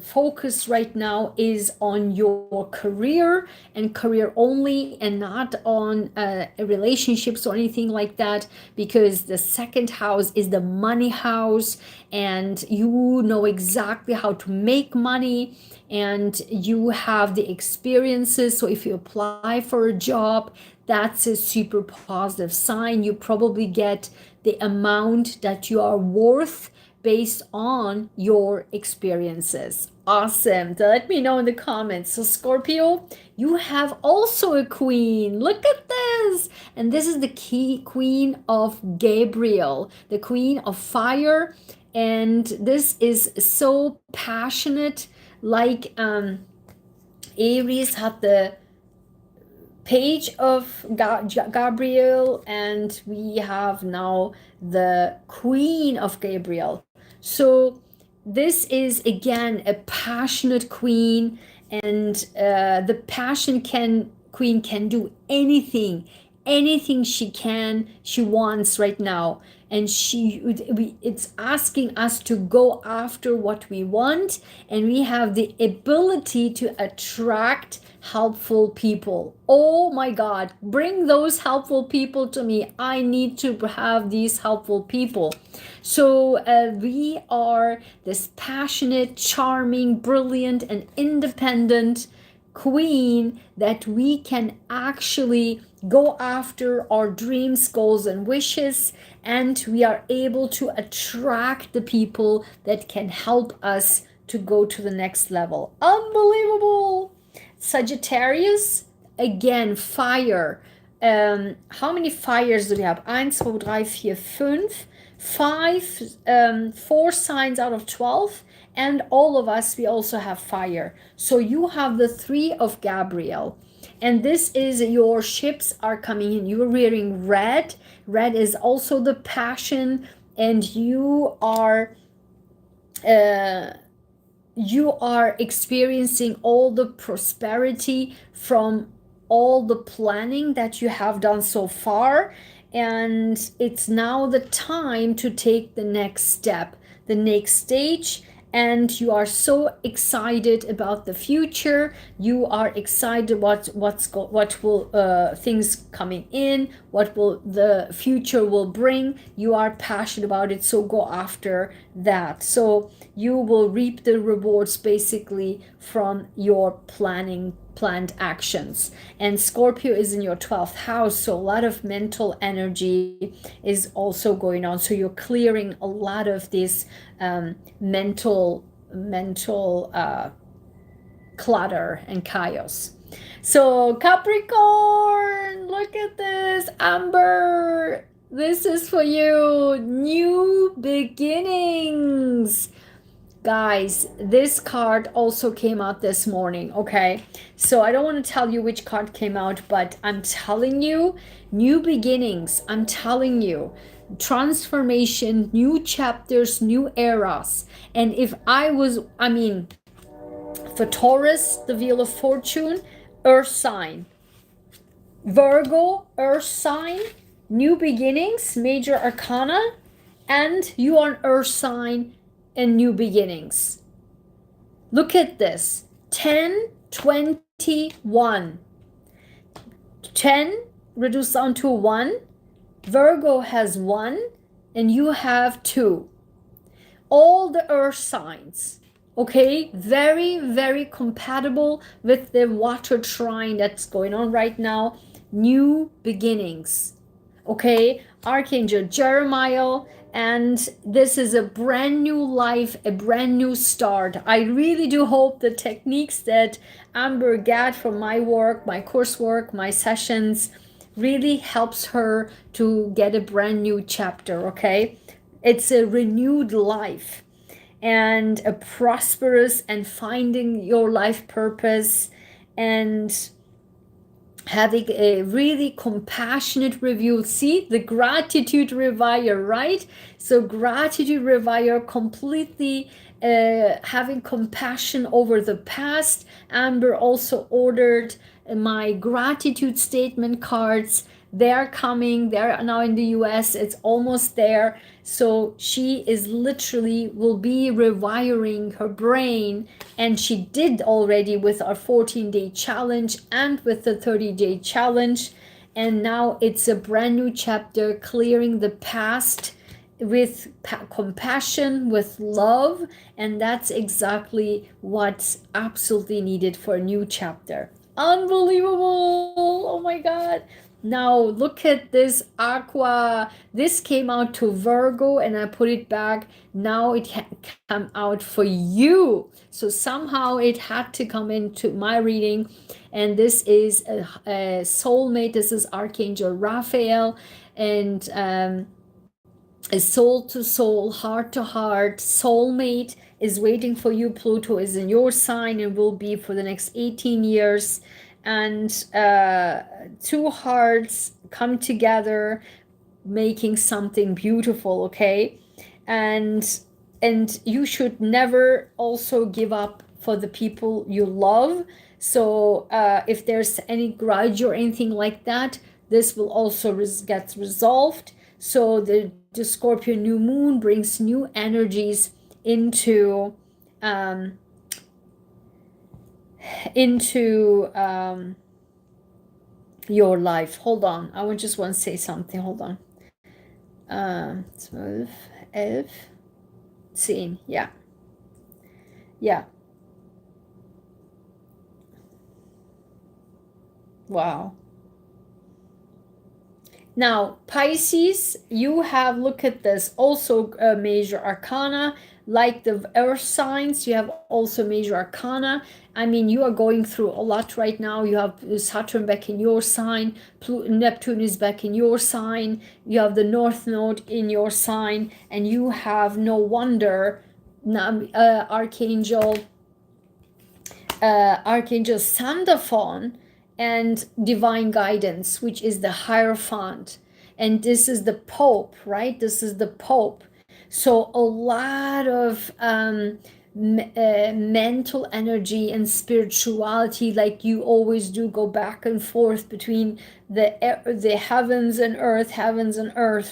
focus right now is on your career and career only, and not on relationships or anything like that, because the second house is the money house, and you know exactly how to make money, and you have the experiences. So if you apply for a job, that's a super positive sign. You probably get the amount that you are worth based on your experiences. awesome. So let me know in the comments. So Scorpio, you have also a queen. Look at this. And this is the key queen of Gabriel, the queen of fire. And this is so passionate, like Aries had the page of Gabriel, and we have now the queen of Gabriel. So this is again a passionate queen, and the queen can do anything she wants right now, and it's asking us to go after what we want, and we have the ability to attract helpful people. Oh my God, bring those helpful people to me. I need to have these helpful people. So we are this passionate, charming, brilliant, and independent queen that we can actually go after our dreams, goals, and wishes, and we are able to attract the people that can help us to go to the next level. Unbelievable. Sagittarius, again, fire. How many fires do we have? 1, 2, 3, 4, 5. 4 signs out of 12. And all of us, we also have fire. So you have the 3 of Gabriel. And this is your ships are coming in. You're wearing red. Red is also the passion. And you are experiencing all the prosperity from all the planning that you have done so far. And it's now the time to take the next step, the next stage. And you are so excited about the future. You are excited what will things coming in, what will the future will bring. You are passionate about it, so go after that. So you will reap the rewards basically from your planned actions. And Scorpio is in your 12th house, so a lot of mental energy is also going on. So you're clearing a lot of this mental clutter and chaos. So Capricorn, look at this. Amber, this is for you. New beginnings. Guys, this card also came out this morning, okay? So I don't want to tell you which card came out, but I'm telling you, new beginnings. I'm telling you, transformation, new chapters, new eras. And for Taurus, the Wheel of Fortune, Earth sign. Virgo, Earth sign, new beginnings, major arcana, and you are an Earth sign and new beginnings. Look at this. 10, 21. 10 reduced down to 1. Virgo has 1 and you have 2. All the earth signs, okay, very, very compatible with the water trine that's going on right now. New beginnings, okay, Archangel Jeremiah, and this is a brand new life, a brand new start. I really do hope the techniques that Amber got from my work, my coursework, my sessions really helps her to get a brand new chapter, okay? It's a renewed life and a prosperous and finding your life purpose and having a really compassionate review. See the gratitude rewire, right? So gratitude rewire, completely having compassion over the past. Amber also ordered my gratitude statement cards. They're coming. They're now in the US. It's almost there. So she is literally will be rewiring her brain, and she did already with our 14-day challenge and with the 30-day challenge. And now it's a brand new chapter, clearing the past with compassion, with love. And that's exactly what's absolutely needed for a new chapter. Unbelievable. Oh my God. Now look at this aqua. This came out to Virgo and I put it back. Now it can come out for you. So somehow it had to come into my reading. And this is a soulmate. This is Archangel Raphael. And a soul to soul, heart to heart, soulmate is waiting for you. Pluto is in your sign and will be for the next 18 years. And two hearts come together, making something beautiful, okay? And you should never also give up for the people you love. So if there's any grudge or anything like that, this will also get resolved. So the Scorpio new moon brings new energies into um, into your life. Hold on, I just want to say something. Hold on. 12, 11, 10. Yeah. Yeah. Wow. Now, Pisces, you have, look at this, also major arcana, like the earth signs, you have also major arcana. I mean, you are going through a lot right now. You have Saturn back in your sign, Neptune is back in your sign, you have the North Node in your sign, and you have no wonder Archangel Sandaphon and divine guidance, which is the Hierophant. And this is the Pope, right? This is the Pope. So a lot of mental energy and spirituality, like you always do, go back and forth between the heavens and earth,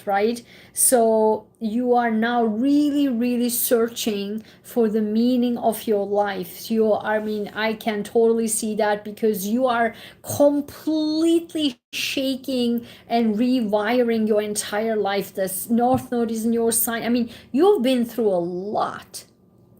right? So you are now really searching for the meaning of your life. I mean, I can totally see that, because you are completely shaking and rewiring your entire life. This North Node is in your sign. I mean, you've been through a lot.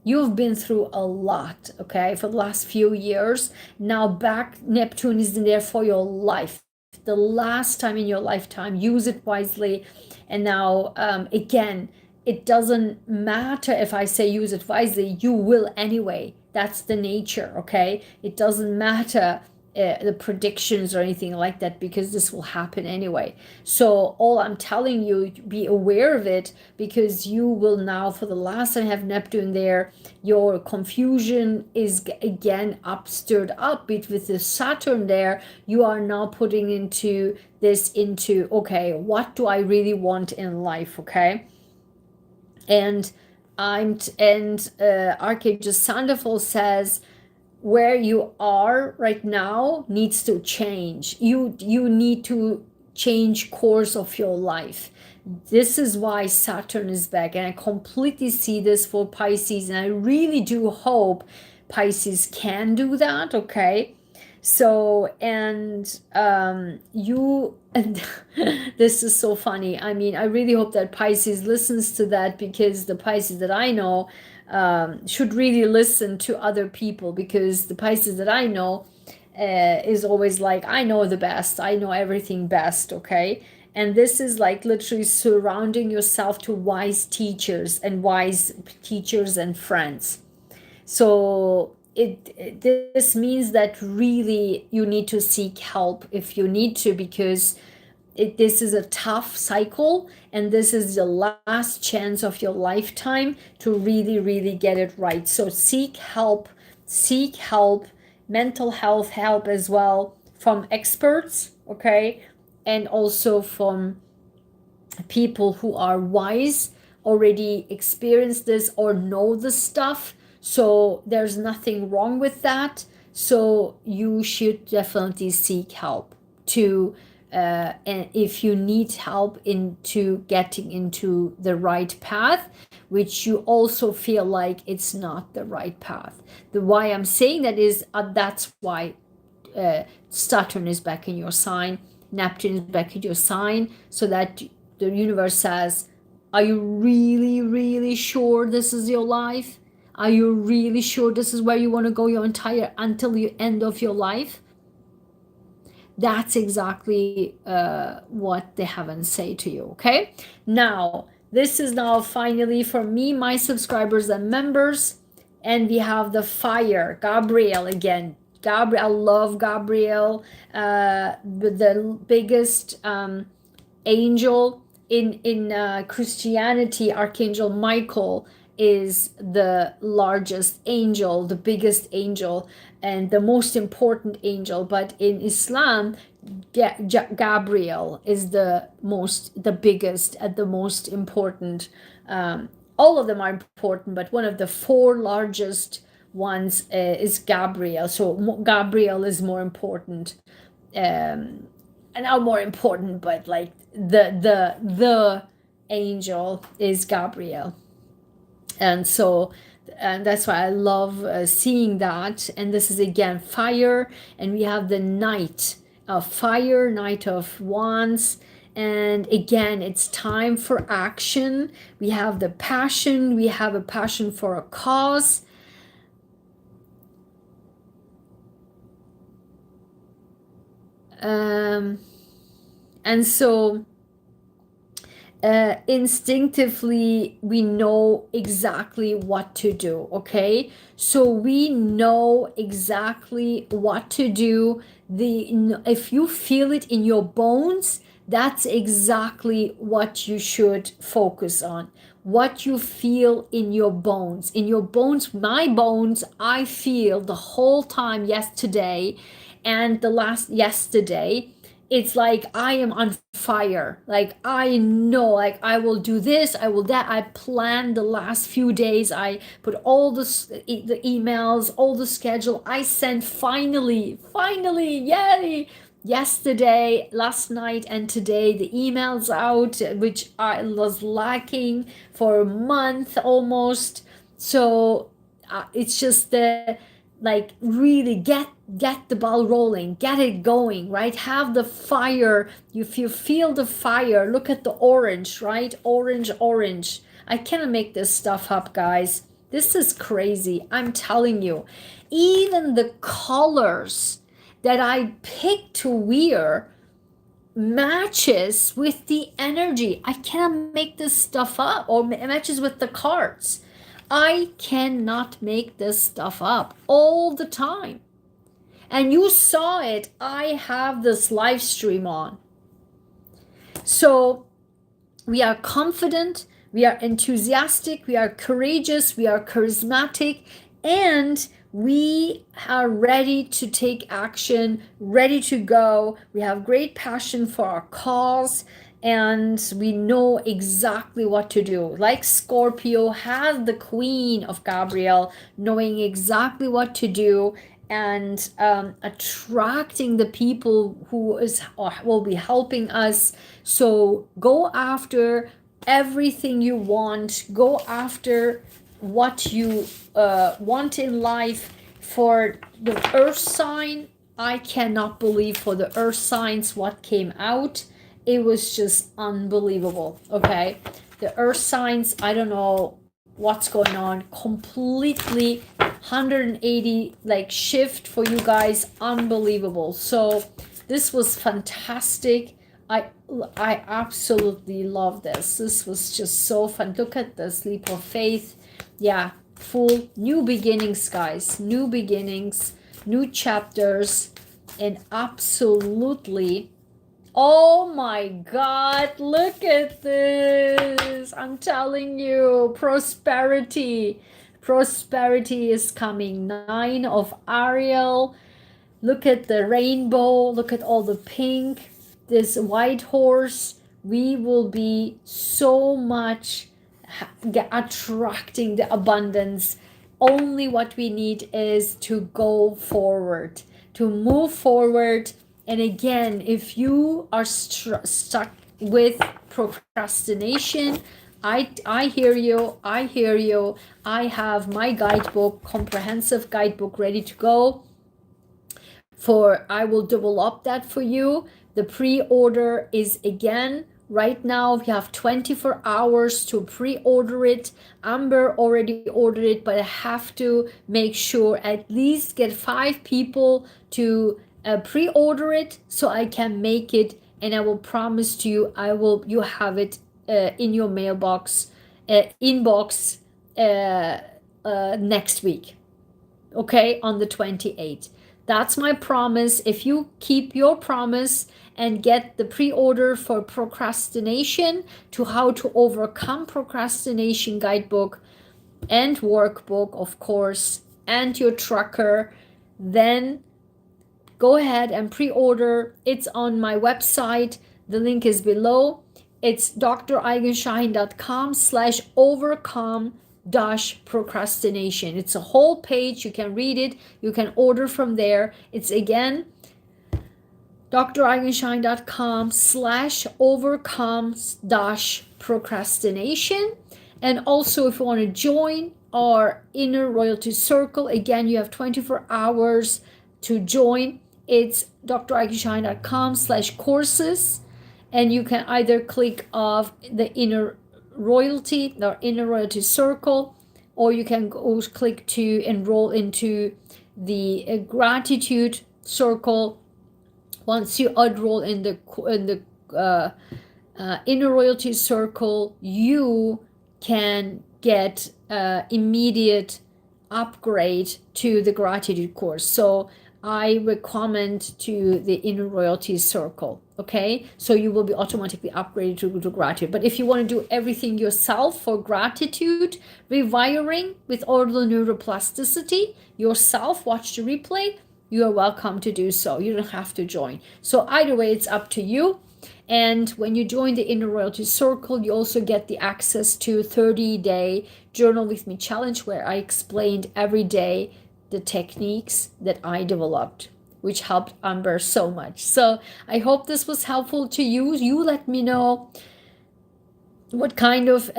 You've been through a lot, okay, for the last few years. Now back, Neptune is in there for your life. The last time in your lifetime, use it wisely. And now, again, it doesn't matter if I say use it wisely, you will anyway. That's the nature, okay? It doesn't matter the predictions or anything like that, because this will happen anyway. So all I'm telling you, be aware of it, because you will now, for the last time, have Neptune there. Your confusion is again stirred up with the Saturn there. You are now putting into okay, what do I really want in life, okay? And Archangel Sandalphon says, where you are right now needs to change. You need to change course of your life. This is why Saturn is back, and I completely see this for Pisces, and I really do hope Pisces can do that, okay? So, and you, and this is so funny. I mean, I really hope that Pisces listens to that, because the Pisces that I know should really listen to other people, because the Pisces that I know is always like, I know the best, I know everything best, okay? And this is like literally surrounding yourself to wise teachers and friends. So this means that really you need to seek help if you need to, because this is a tough cycle, and this is the last chance of your lifetime to really get it right. So seek help, mental health help as well, from experts, okay, and also from people who are wise, already experienced this or know the stuff. So there's nothing wrong with that. So you should definitely seek help to and if you need help into getting into the right path, which you also feel like it's not the right path. The why I'm saying that is that's why Saturn is back in your sign, Neptune is back in your sign, so that the universe says, are you really sure this is your life? Are you really sure this is where you want to go your entire until the end of your life? That's exactly what the heavens say to you. Okay, now this is now finally for me, my subscribers and members, and we have the fire, Gabriel again. Gabriel, I love Gabriel, the biggest angel in Christianity. Archangel Michael is the largest angel, the biggest angel, and the most important angel. But in Islam, Gabriel is the biggest and the most important. All of them are important, but one of the four largest ones is Gabriel. So Gabriel is more important, and not more important, but like the angel is Gabriel. And so, and that's why I love seeing that. And this is again fire, and we have the knight of fire, knight of wands. And again, it's time for action. We have the passion, we have a passion for a cause. And so instinctively we know exactly what to do. Okay, so we know exactly what to do. If you feel it in your bones, that's exactly what you should focus on. What you feel in your bones. In your bones, my bones, I feel the whole time yesterday and the last yesterday, it's like I am on fire. Like I know, like I will do this, I will that. I planned the last few days. I put all the emails, all the schedule. I sent finally, yay! Yesterday, last night, and today the emails out, which I was lacking for a month almost. So it's just the like really get the ball rolling, get it going, right? Have the fire. If you feel the fire, look at the orange, right? Orange. I cannot make this stuff up, guys. This is crazy. I'm telling you. Even the colors that I picked to wear matches with the energy. I cannot make this stuff up, or matches with the cards. I cannot make this stuff up all the time. And you saw it. I have this live stream on. So we are confident, we are enthusiastic, we are courageous, we are charismatic, and we are ready to take action, ready to go. We have great passion for our cause, and we know exactly what to do. Like Scorpio has the Queen of Gabriel, knowing exactly what to do and attracting the people who is or will be helping us. So go after everything you want. Go after what you want in life. For the earth sign, I cannot believe for the earth signs what came out. It was just unbelievable. Okay, the earth signs, I don't know what's going on. Completely 180 like shift for you guys. Unbelievable. So this was fantastic. I absolutely love this. This was just so fun. Look at this leap of faith. Yeah, full new beginnings, guys. New beginnings, new chapters, and absolutely, oh my God, look at this. I'm telling you, prosperity. Prosperity is coming. 9 of Ariel. Look at the rainbow. Look at all the pink. This white horse. We will be so much attracting the abundance. Only what we need is to go forward, to move forward. And again, if you are stuck with procrastination, I hear you. I have my guidebook, comprehensive guidebook, ready to go. For I will develop that for you. The pre-order is again right now. We have 24 hours to pre-order it. Amber already ordered it, but I have to make sure at least get 5 people to pre-order it so I can make it, and I will promise to you, you have it in your mailbox, inbox, next week. Okay, on the 28th. That's my promise. If you keep your promise and get the pre-order for procrastination, to how to overcome procrastination guidebook and workbook, of course, and your tracker, then go ahead and pre-order. It's on my website. The link is below. It's draigensahin.com/overcome procrastination. It's a whole page. You can read it. You can order from there. It's again draigensahin.com/overcome procrastination. And also, if you want to join our inner royalty circle, again, you have 24 hours to join. It's draigenshahin.com/courses, and you can either click off the inner royalty or inner royalty circle, or you can go click to enroll into the gratitude circle. Once you enroll in the inner royalty circle, you can get immediate upgrade to the gratitude course. So I recommend to the inner royalty circle. Okay, so you will be automatically upgraded to gratitude. But if you want to do everything yourself for gratitude, rewiring with orbital neuroplasticity yourself, watch the replay, you are welcome to do so. You don't have to join. So either way, it's up to you. And when you join the inner royalty circle, you also get the access to 30-day journal with me challenge, where I explained every day the techniques that I developed, which helped Amber so much. So I hope this was helpful to you. You let me know what kind of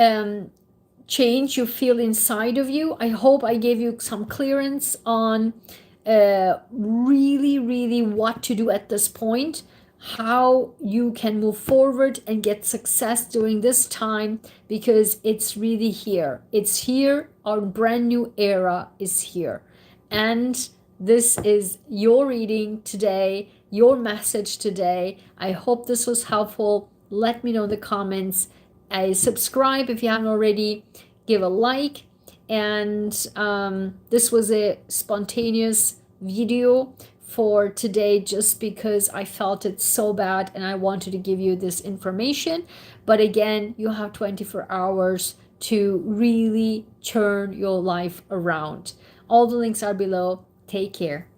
change you feel inside of you. I hope I gave you some clearance on really what to do at this point, how you can move forward and get success during this time, because it's really here. It's here. Our brand new era is here. And this is your reading today, your message today. I hope this was helpful. Let me know in the comments. Subscribe if you haven't already. Give a like. And this was a spontaneous video for today, just because I felt it so bad and I wanted to give you this information. But again, you have 24 hours to really turn your life around. All the links are below. Take care.